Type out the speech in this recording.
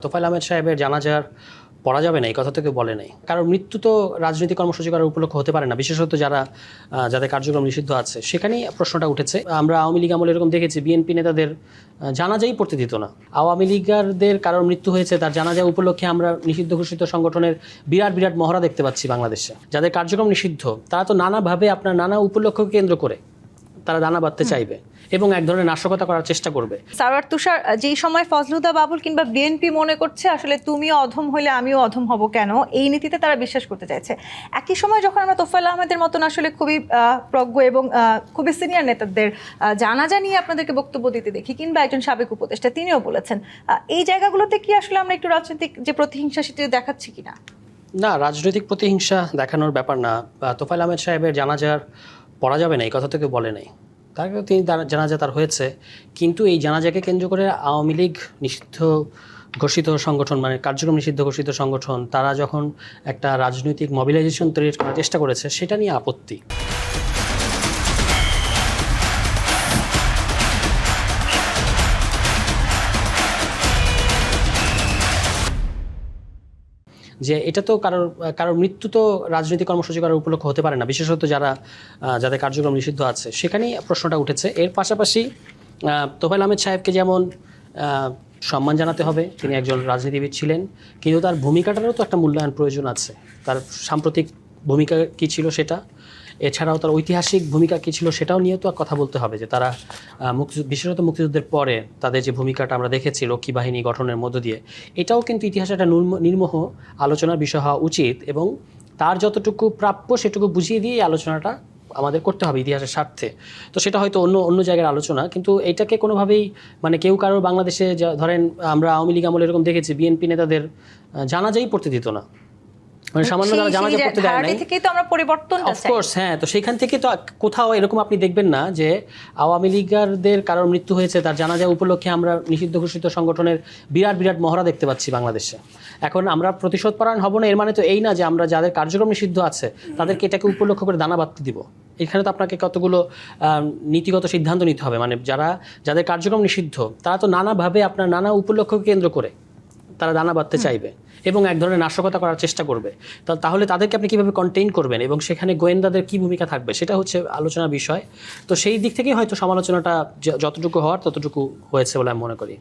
তোফায়েল আহমেদ সাহেবের জানাজার পড়া যাবে না এই কথা তো কেউ বলে নাই। কারণ মৃত্যু তো রাজনৈতিক কর্মসূচি করার উপলক্ষ হতে পারে না, বিশেষত যাদের কার্যক্রম নিষিদ্ধ আছে সেখানেই প্রশ্নটা উঠেছে। আমরা আওয়ামী লীগ আমলে এরকম দেখেছি, বিএনপি নেতাদের জানাজাই পড়তে দিত না। আওয়ামী লীগারদের কারোর মৃত্যু হয়েছে, তার জানাজা উপলক্ষে আমরা নিষিদ্ধ ঘোষিত সংগঠনের বিরাট বিরাট মহড়া দেখতে পাচ্ছি বাংলাদেশে। যাদের কার্যক্রম নিষিদ্ধ তারা তো নানাভাবে আপনার নানা উপলক্ষকে কেন্দ্র করে তারা দানা বাঁধতে চাইবে এবং এক ধরনের নাশকতা করার চেষ্টা করবে। সারওয়ার তুষার, যেই সময় ফজলুদ্দা বাবুল কিংবা বিএনপি মনে করছে আসলে তুমিও অধম হইলে আমিও অধম হব কেন, এই নীতিতে তারা বিশ্বাস করতে চাইছে, একই সময় যখন আমরা তোফায়েল আহমেদের মতন আসলে খুবই প্রজ্ঞ এবং খুবই সিনিয়র নেতাদের জানাজা নিয়ে আপনাদেরকে বক্তব্য দিতে দেখি, কিংবা একজন সাবেক উপদেষ্টা তিনিও বলেছেন, এই জায়গাগুলোতে কি আসলে আমরা একটু রাজনৈতিক যে প্রতিহিংসা সেটি দেখাচ্ছি কিনা? না, রাজনৈতিক প্রতিহিংসা দেখানোর ব্যাপার না। তোফায়েল আহমেদ সাহেবের জানাজার পড়া যাবে না এই কথা তো কেউ বলে নাই। তিনি জানাজা তার হয়েছে, কিন্তু এই জানাজাকে কেন্দ্র করে আওয়ামী লীগ নিষিদ্ধ ঘোষিত সংগঠন, মানে কার্যক্রম নিষিদ্ধ ঘোষিত সংগঠন, তারা যখন একটা রাজনৈতিক মোবিলাইজেশন তৈরি করার চেষ্টা করেছে, সেটা নিয়ে আপত্তি। যে এটা তো কারোর মৃত্যু তো রাজনৈতিক কর্মসূচি করার উপলক্ষ হতে পারে না, বিশেষত যাদের কার্যক্রম নিষিদ্ধ আছে সেখানেই প্রশ্নটা উঠেছে। এর পাশাপাশি তোফায়েল আহমেদ সাহেবকে যেমন সম্মান জানাতে হবে, তিনি একজন রাজনীতিবিদ ছিলেন, কিন্তু তার ভূমিকাটারও তো একটা মূল্যায়ন প্রয়োজন আছে। তার সাম্প্রতিক ভূমিকা কী ছিল সেটা, এছাড়াও তার ঐতিহাসিক ভূমিকা কী ছিল সেটাও নিয়ে তো কথা বলতে হবে। যে তারা বিশেষত মুক্তিযুদ্ধের পরে তাদের যে ভূমিকাটা আমরা দেখেছি লক্ষ্মী বাহিনী গঠনের মধ্য দিয়ে, এটাও কিন্তু ইতিহাসে একটা নির্মোহ আলোচনার বিষয় হওয়া উচিত, এবং তার যতটুকু প্রাপ্য সেটুকু বুঝিয়ে দিয়ে এই আলোচনাটা আমাদের করতে হবে ইতিহাসের স্বার্থে। তো সেটা হয়তো অন্য জায়গার আলোচনা, কিন্তু এটাকে কোনোভাবেই মানে কেউ কারোর বাংলাদেশে ধরেন আমরা আওয়ামী লীগ আমলে এরকম দেখেছি, বিএনপি নেতাদের জানাজাই পড়তে দিত না, মানে সামান্য তারা জানাজা পড়তে দেয় নাই। থেকেই তো আমরা পরিবর্তনটা চাই। অফকোর্স, হ্যাঁ। তো সেখান থেকে তো কোথাও এরকম আপনি দেখবেন না যে আওয়ামী লীগারদের কারোর মৃত্যু হয়েছে, তার জানাজা উপলক্ষে আমরা নিষিদ্ধ ঘোষিত সংগঠনের বিরাট বিরাট মহড়া দেখতে পাচ্ছি বাংলাদেশে। এখন আমরা প্রতিশোধ পরায়ণ হব না, এর মানে তো এই না যে আমরা যাদের কার্যক্রম নিষিদ্ধ আছে তাদেরকে এটাকে উপলক্ষ করে দানা বাঁধতে দিব। এখানে তো আপনাকে কতগুলো নীতিগত সিদ্ধান্ত নিতে হবে। মানে যাদের কার্যক্রম নিষিদ্ধ তারা তো নানাভাবে আপনার নানা উপলক্ষকে কেন্দ্র করে তারা দানা বাঁধতে চাইবে এবং এক ধরনের নাশকতা করার চেষ্টা করবে। তাহলে তাদেরকে আপনি কীভাবে কন্টেইন করবেন এবং সেখানে গোয়েন্দাদের কী ভূমিকা থাকবে, সেটা হচ্ছে আলোচনার বিষয়। তো সেই দিক থেকেই হয়তো সমালোচনাটা যতটুকু হওয়ার ততটুকু হয়েছে বলে আমি মনে করি।